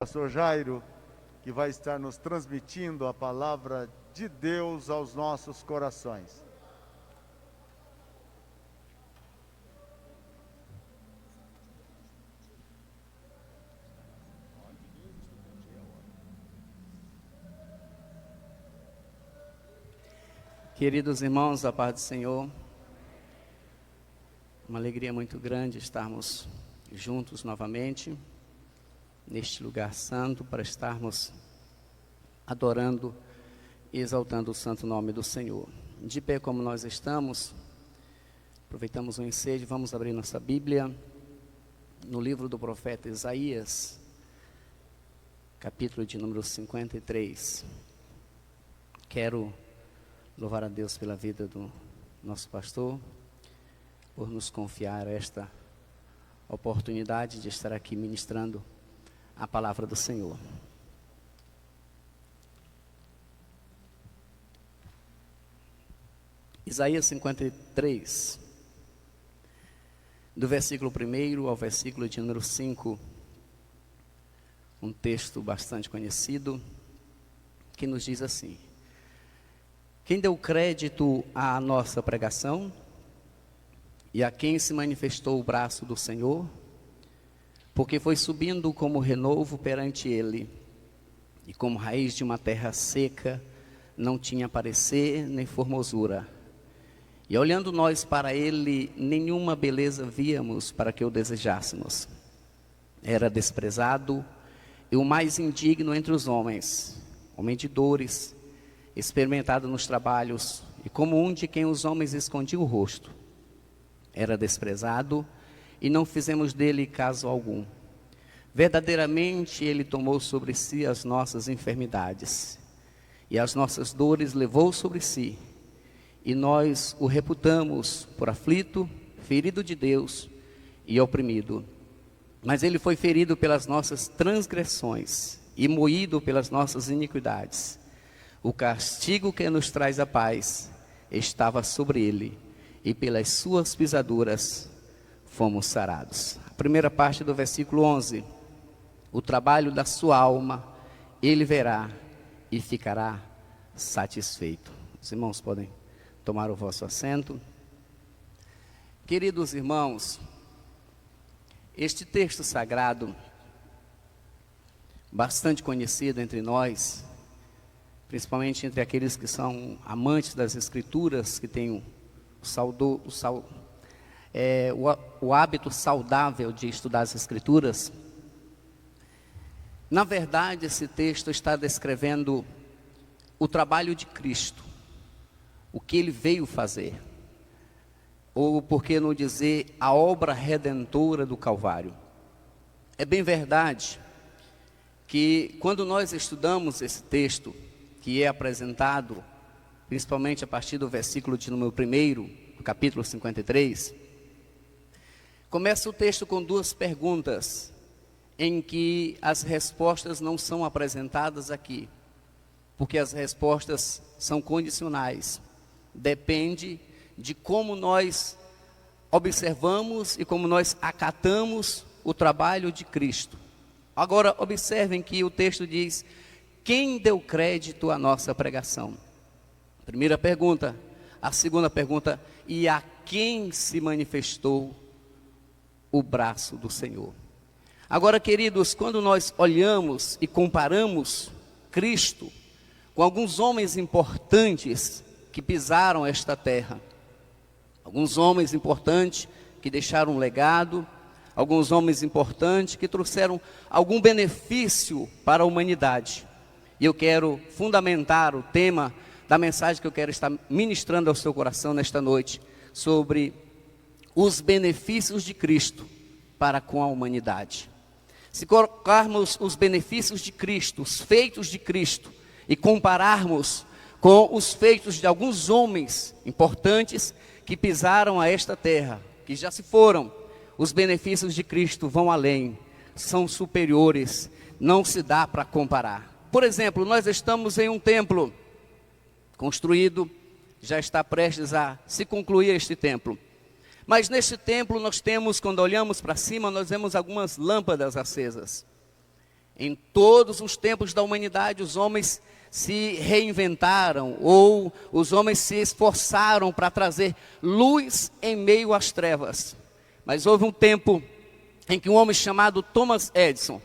Pastor Jairo, que vai estar nos transmitindo a palavra de Deus aos nossos corações. Queridos irmãos, a paz do Senhor, uma alegria muito grande estarmos juntos novamente, neste lugar santo, para estarmos adorando e exaltando o santo nome do Senhor. De pé como nós estamos, aproveitamos o ensejo, vamos abrir nossa Bíblia, no livro do profeta Isaías, capítulo de número 53. Quero louvar a Deus pela vida do nosso pastor, por nos confiar esta oportunidade de estar aqui ministrando a palavra do Senhor. Isaías 53, do versículo 1 ao versículo de número 5, um texto bastante conhecido, que nos diz assim: quem deu crédito à nossa pregação e a quem se manifestou o braço do Senhor, porque foi subindo como renovo perante ele, e como raiz de uma terra seca, não tinha parecer nem formosura. E olhando nós para ele, nenhuma beleza víamos para que o desejássemos. Era desprezado e o mais indigno entre os homens, homem de dores, experimentado nos trabalhos, e como um de quem os homens escondiam o rosto. Era desprezado e não fizemos dele caso algum. Verdadeiramente ele tomou sobre si as nossas enfermidades, e as nossas dores levou sobre si, e nós o reputamos por aflito, ferido de Deus e oprimido. Mas ele foi ferido pelas nossas transgressões e moído pelas nossas iniquidades. O castigo que nos traz a paz estava sobre ele, e pelas suas pisaduras fomos sarados. A primeira parte do versículo 11: o trabalho da sua alma ele verá e ficará satisfeito. Os irmãos podem tomar o vosso assento. Queridos irmãos, este texto sagrado, bastante conhecido entre nós, principalmente entre aqueles que são amantes das Escrituras, que têm o hábito saudável de estudar as Escrituras. Na verdade, esse texto está descrevendo o trabalho de Cristo, o que ele veio fazer, ou por que não dizer, a obra redentora do Calvário. É bem verdade que quando nós estudamos esse texto, que é apresentado, principalmente a partir do versículo de número 1, capítulo 53, começa o texto com duas perguntas, em que as respostas não são apresentadas aqui, porque as respostas são condicionais, depende de como nós observamos e como nós acatamos o trabalho de Cristo. Agora observem que o texto diz: quem deu crédito à nossa pregação? Primeira pergunta. A segunda pergunta: e a quem se manifestou o braço do Senhor? Agora, queridos, quando nós olhamos e comparamos Cristo com alguns homens importantes que pisaram esta terra, alguns homens importantes que deixaram um legado, alguns homens importantes que trouxeram algum benefício para a humanidade, e eu quero fundamentar o tema da mensagem que eu quero estar ministrando ao seu coração nesta noite, sobre os benefícios de Cristo para com a humanidade. Se colocarmos os benefícios de Cristo, os feitos de Cristo, e compararmos com os feitos de alguns homens importantes que pisaram a esta terra, que já se foram, os benefícios de Cristo vão além, são superiores, não se dá para comparar. Por exemplo, nós estamos em um templo construído, já está prestes a se concluir este templo. Mas neste templo nós temos, quando olhamos para cima, nós vemos algumas lâmpadas acesas. Em todos os tempos da humanidade, os homens se reinventaram, ou os homens se esforçaram para trazer luz em meio às trevas. Mas houve um tempo em que um homem chamado Thomas Edison,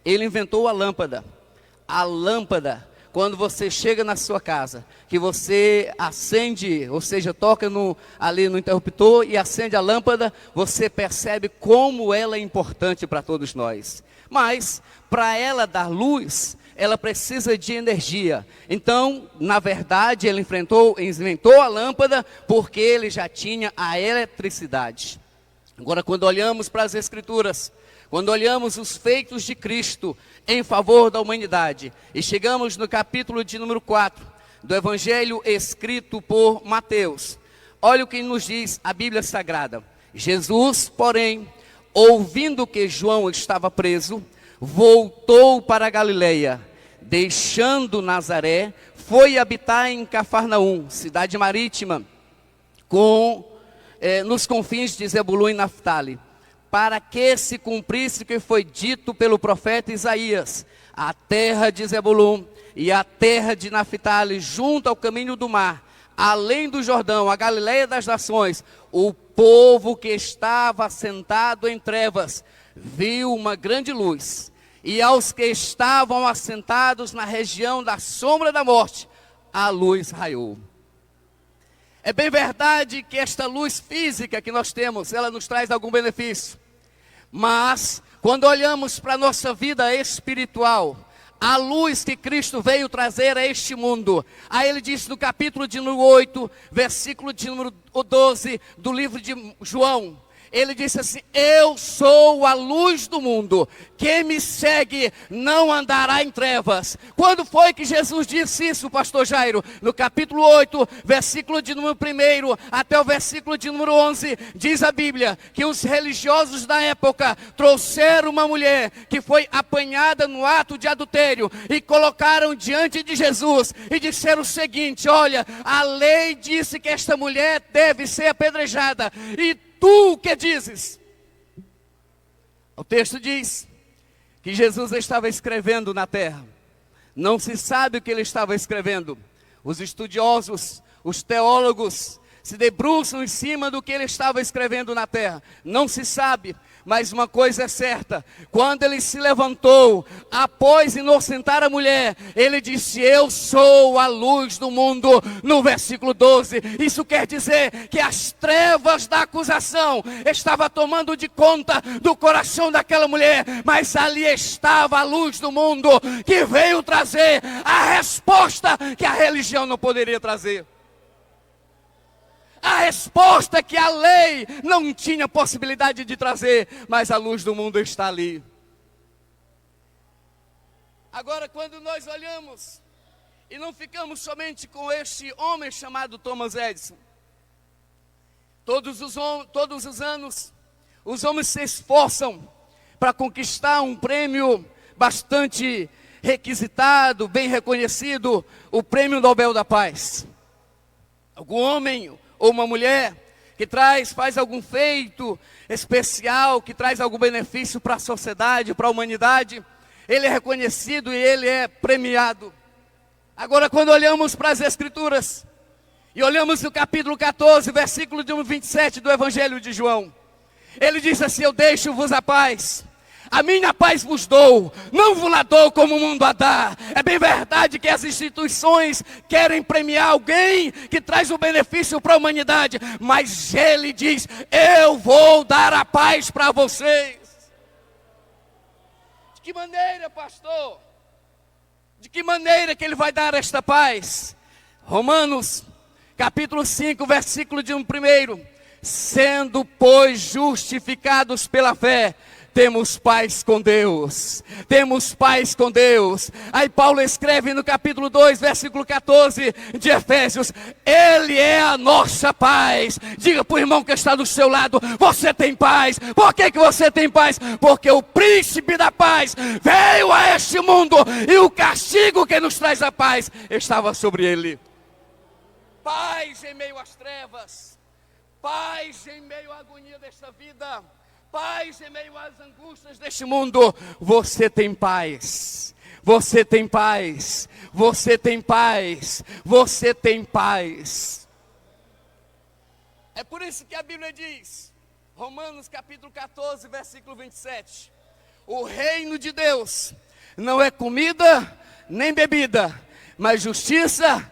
ele inventou a lâmpada. A lâmpada, quando você chega na sua casa, que você acende, ou seja, toca ali no interruptor e acende a lâmpada, você percebe como ela é importante para todos nós. Mas, para ela dar luz, ela precisa de energia. Então, na verdade, ele inventou a lâmpada porque ele já tinha a eletricidade. Agora, quando olhamos para as Escrituras, quando olhamos os feitos de Cristo em favor da humanidade, e chegamos no capítulo de número 4, do Evangelho escrito por Mateus, olha o que nos diz a Bíblia Sagrada. Jesus, porém, ouvindo que João estava preso, voltou para a Galileia, deixando Nazaré, foi habitar em Cafarnaum, cidade marítima, nos confins de Zebulun e Naftali, para que se cumprisse o que foi dito pelo profeta Isaías: a terra de Zebulun e a terra de Naftali, junto ao caminho do mar, além do Jordão, a Galileia das nações, o povo que estava assentado em trevas viu uma grande luz, e aos que estavam assentados na região da sombra da morte, a luz raiou. É bem verdade que esta luz física que nós temos, ela nos traz algum benefício. Mas, quando olhamos para a nossa vida espiritual, a luz que Cristo veio trazer a este mundo, aí ele diz no capítulo de número 8, versículo de número 12, do livro de João, ele disse assim: eu sou a luz do mundo, quem me segue não andará em trevas. Quando foi que Jesus disse isso, pastor Jairo? No capítulo 8, versículo de número 1 até o versículo de número 11, diz a Bíblia que os religiosos da época trouxeram uma mulher que foi apanhada no ato de adultério e colocaram diante de Jesus e disseram o seguinte: olha, a lei disse que esta mulher deve ser apedrejada, e tu o que dizes? O texto diz que Jesus estava escrevendo na terra. Não se sabe o que ele estava escrevendo. Os estudiosos, os teólogos se debruçam em cima do que ele estava escrevendo na terra. Não se sabe, mas uma coisa é certa: quando ele se levantou, após inocentar a mulher, ele disse: eu sou a luz do mundo, no versículo 12. Isso quer dizer que as trevas da acusação estavam tomando de conta do coração daquela mulher, mas ali estava a luz do mundo, que veio trazer a resposta que a religião não poderia trazer. A resposta que a lei não tinha possibilidade de trazer, mas a luz do mundo está ali. Agora, quando nós olhamos, e não ficamos somente com este homem chamado Thomas Edison, todos os anos, os homens se esforçam para conquistar um prêmio bastante requisitado, bem reconhecido, o Prêmio Nobel da Paz. Algum homem ou uma mulher que faz algum feito especial, que traz algum benefício para a sociedade, para a humanidade, ele é reconhecido e ele é premiado. Agora, quando olhamos para as Escrituras, e olhamos no capítulo 14, versículo de 27 do Evangelho de João, ele diz assim: eu deixo-vos a paz, a minha paz vos dou, não vos la dou como o mundo a dá. É bem verdade que as instituições querem premiar alguém que traz o benefício para a humanidade, mas ele diz: eu vou dar a paz para vocês. De que maneira, pastor? De que maneira que ele vai dar esta paz? Romanos, capítulo 5, versículo de 1, sendo, pois, justificados pela fé, temos paz com Deus, temos paz com Deus. Aí Paulo escreve no capítulo 2, versículo 14 de Efésios: Ele é a nossa paz. Diga para o irmão que está do seu lado: você tem paz. Por que você tem paz? Porque o príncipe da paz veio a este mundo, e o castigo que nos traz a paz estava sobre ele. Paz em meio às trevas, paz em meio à agonia desta vida, paz em meio às angústias deste mundo, você tem paz. Você tem paz. Você tem paz. Você tem paz. É por isso que a Bíblia diz, Romanos capítulo 14, versículo 27, o reino de Deus não é comida nem bebida, mas justiça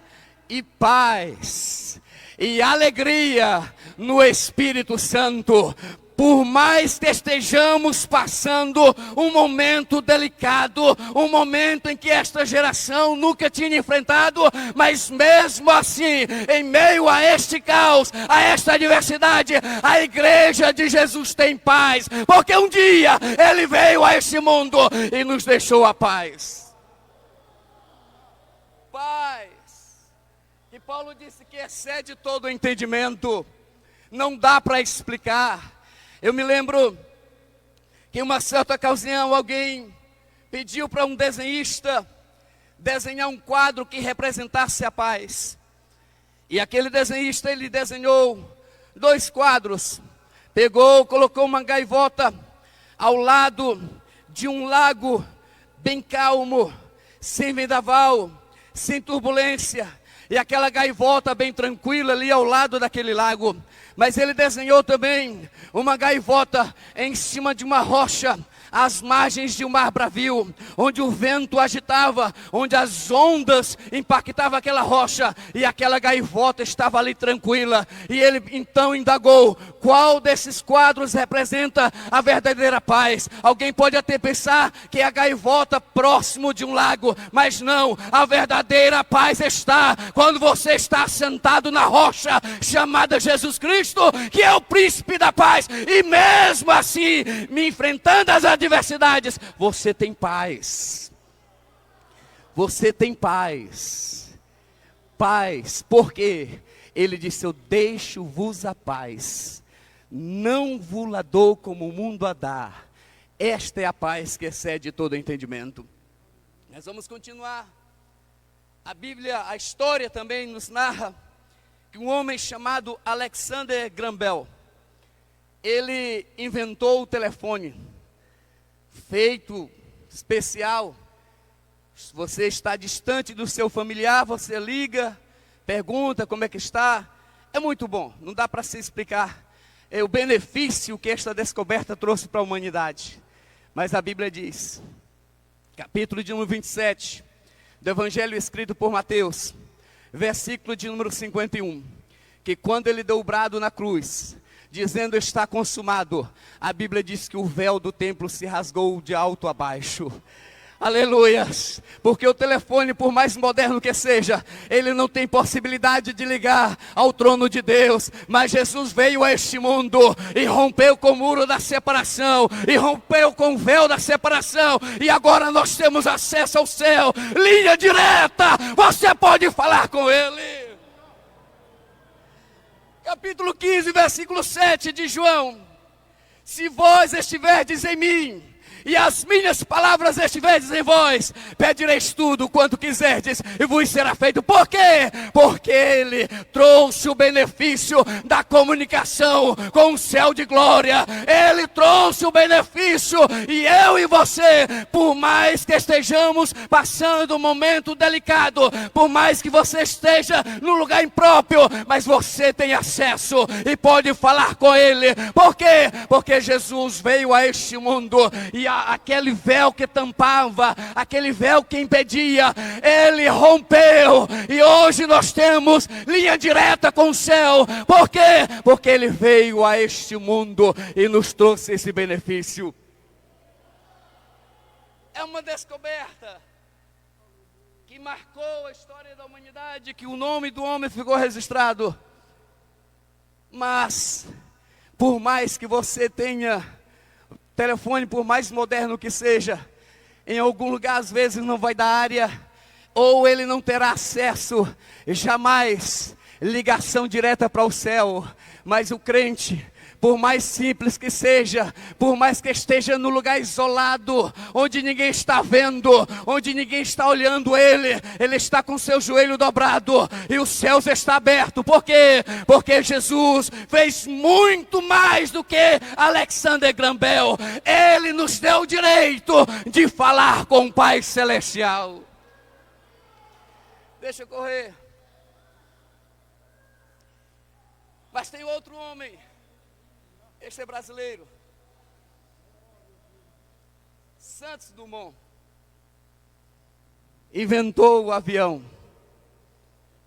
e paz e alegria no Espírito Santo. Por mais que estejamos passando um momento delicado, um momento em que esta geração nunca tinha enfrentado, mas mesmo assim, em meio a este caos, a esta adversidade, a igreja de Jesus tem paz, porque um dia Ele veio a este mundo e nos deixou a paz. Paz, que Paulo disse que excede todo o entendimento, não dá para explicar. Eu me lembro que em uma certa ocasião alguém pediu para um desenhista desenhar um quadro que representasse a paz. E aquele desenhista, ele desenhou 2 quadros. Pegou, colocou uma gaivota ao lado de um lago bem calmo, sem vendaval, sem turbulência. E aquela gaivota bem tranquila ali ao lado daquele lago. Mas ele desenhou também uma gaivota em cima de uma rocha, às margens de um mar bravio, onde o vento agitava, onde as ondas impactavam aquela rocha, e aquela gaivota estava ali tranquila. E ele então indagou, qual desses quadros representa a verdadeira paz? Alguém pode até pensar que é a gaivota próximo de um lago, mas não, a verdadeira paz está quando você está sentado na rocha, chamada Jesus Cristo, que é o príncipe da paz, e mesmo assim, me enfrentando as adversidades, você tem paz. Você tem paz. Paz, porque Ele disse, eu deixo-vos a paz, não vos la dou como o mundo a dá. Esta é a paz que excede todo entendimento. Nós vamos continuar. A Bíblia, a história também nos narra que um homem chamado Alexander Graham Bell, ele inventou o telefone, feito especial. Se você está distante do seu familiar, você liga, pergunta como é que está. É muito bom, não dá para se explicar o benefício que esta descoberta trouxe para a humanidade. Mas a Bíblia diz, capítulo de número 27, do Evangelho escrito por Mateus, versículo de número 51, que quando ele deu o brado na cruz, dizendo está consumado, a Bíblia diz que o véu do templo se rasgou de alto a baixo. Aleluias, porque o telefone, por mais moderno que seja, ele não tem possibilidade de ligar ao trono de Deus, mas Jesus veio a este mundo e rompeu com o muro da separação, e rompeu com o véu da separação, e agora nós temos acesso ao céu, linha direta, você pode falar com Ele. Capítulo 15, versículo 7 de João, se vós estiverdes em mim, e as minhas palavras estiverdes em vós, pedireis tudo quanto quiserdes, e vos será feito. Por quê? Porque Ele trouxe o benefício da comunicação com o céu de glória. Ele trouxe o benefício, e eu e você, por mais que estejamos passando um momento delicado, por mais que você esteja no lugar impróprio, mas você tem acesso e pode falar com Ele. Por quê? Porque Jesus veio a este mundo, e aquele véu que tampava, aquele véu que impedia, Ele rompeu, e hoje nós temos linha direta com o céu. Por quê? Porque Ele veio a este mundo e nos trouxe esse benefício. É uma descoberta que marcou a história da humanidade, que o nome do homem ficou registrado. Mas, por mais que você tenha telefone, por mais moderno que seja, em algum lugar às vezes não vai dar área, ou ele não terá acesso, jamais ligação direta para o céu. Mas o crente, por mais simples que seja, por mais que esteja no lugar isolado, onde ninguém está vendo, onde ninguém está olhando ele está com seu joelho dobrado e os céus está aberto. Por quê? Porque Jesus fez muito mais do que Alexander Graham Bell. Ele nos deu o direito de falar com o Pai Celestial. Deixa eu correr. Mas tem outro homem, este é brasileiro, Santos Dumont, inventou o avião.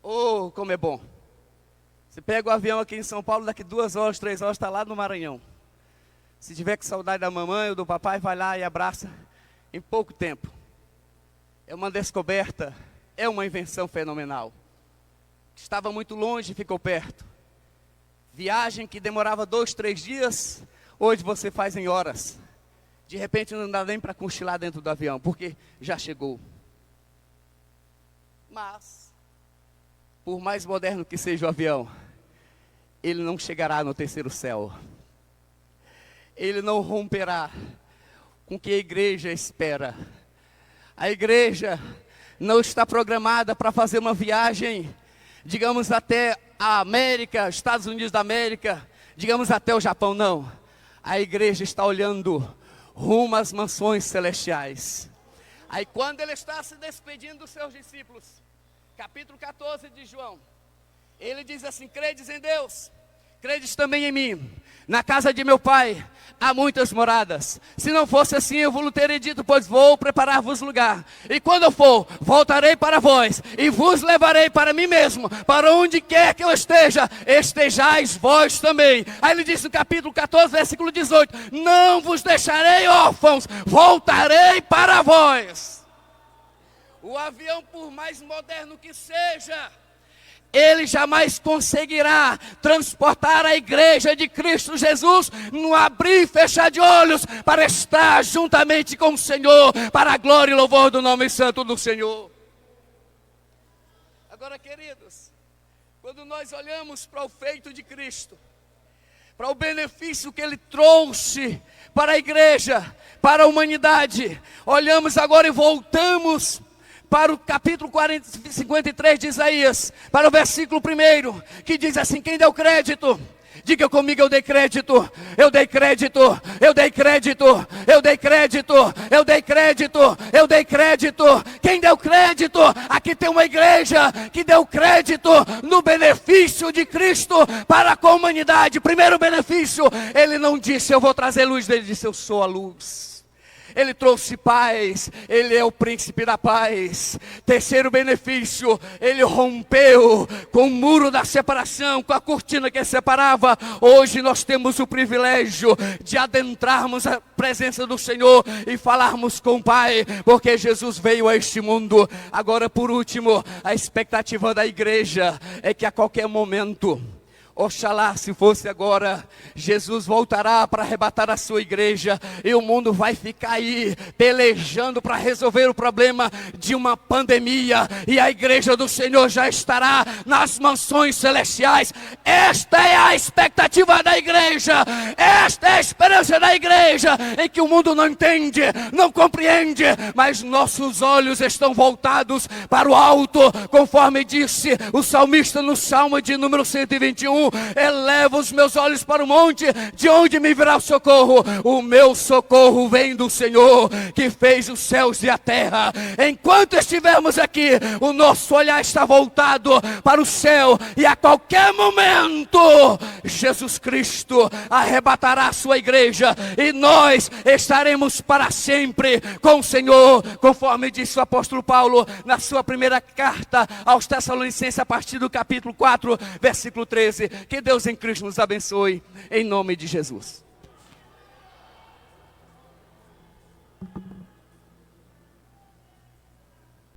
Oh, como é bom. Você pega o avião aqui em São Paulo, daqui 2 horas, 3 horas, está lá no Maranhão. Se tiver com saudade da mamãe ou do papai, vai lá e abraça em pouco tempo. É uma descoberta, é uma invenção fenomenal. Estava muito longe e ficou perto. Viagem que demorava 2, 3 dias, hoje você faz em horas. De repente não dá nem para cochilar dentro do avião, porque já chegou. Mas, por mais moderno que seja o avião, ele não chegará no 3º céu. Ele não romperá com o que a igreja espera. A igreja não está programada para fazer uma viagem, digamos, até a América, Estados Unidos da América, digamos até o Japão, não. A igreja está olhando rumo às mansões celestiais. Aí quando ele está se despedindo dos seus discípulos, capítulo 14 de João, ele diz assim: credes em Deus, credes também em mim. Na casa de meu pai há muitas moradas. Se não fosse assim, eu vos teria dito, pois vou preparar-vos lugar. E quando eu for, voltarei para vós, e vos levarei para mim mesmo, para onde quer que eu esteja, estejais vós também. Aí ele diz no capítulo 14, versículo 18: não vos deixarei órfãos, voltarei para vós. O avião, por mais moderno que seja, ele jamais conseguirá transportar a igreja de Cristo Jesus no abrir e fechar de olhos para estar juntamente com o Senhor, para a glória e louvor do nome santo do Senhor. Agora, queridos, quando nós olhamos para o feito de Cristo, para o benefício que Ele trouxe para a igreja, para a humanidade, olhamos agora e voltamos para o capítulo 53 de Isaías, para o versículo 1, que diz assim: quem deu crédito? Diga comigo: eu dei crédito, eu dei crédito, eu dei crédito, eu dei crédito, eu dei crédito, eu dei crédito. Quem deu crédito? Aqui tem uma igreja que deu crédito no benefício de Cristo para com a humanidade. Primeiro benefício, Ele não disse eu vou trazer luz, Ele disse eu sou a luz. Ele trouxe paz, Ele é o príncipe da paz. Terceiro benefício, Ele rompeu com o muro da separação, com a cortina que separava. Hoje nós temos o privilégio de adentrarmos a presença do Senhor e falarmos com o Pai, porque Jesus veio a este mundo. Agora, por último, a expectativa da igreja é que a qualquer momento, oxalá se fosse agora, Jesus voltará para arrebatar a sua igreja e o mundo vai ficar aí pelejando para resolver o problema de uma pandemia, e a igreja do Senhor já estará nas mansões celestiais. Esta é a expectativa da igreja, esta é a esperança da igreja, em que o mundo não entende, não compreende, mas nossos olhos estão voltados para o alto, conforme disse o salmista no Salmo de número 121, eleva os meus olhos para o monte, de onde me virá o socorro? O meu socorro vem do Senhor, que fez os céus e a terra. Enquanto estivermos aqui, o nosso olhar está voltado para o céu, e a qualquer momento, Jesus Cristo arrebatará a sua igreja, e nós estaremos para sempre com o Senhor, conforme disse o apóstolo Paulo na sua primeira carta aos Tessalonicenses, a partir do capítulo 4, versículo 13. Que Deus em Cristo nos abençoe, em nome de Jesus.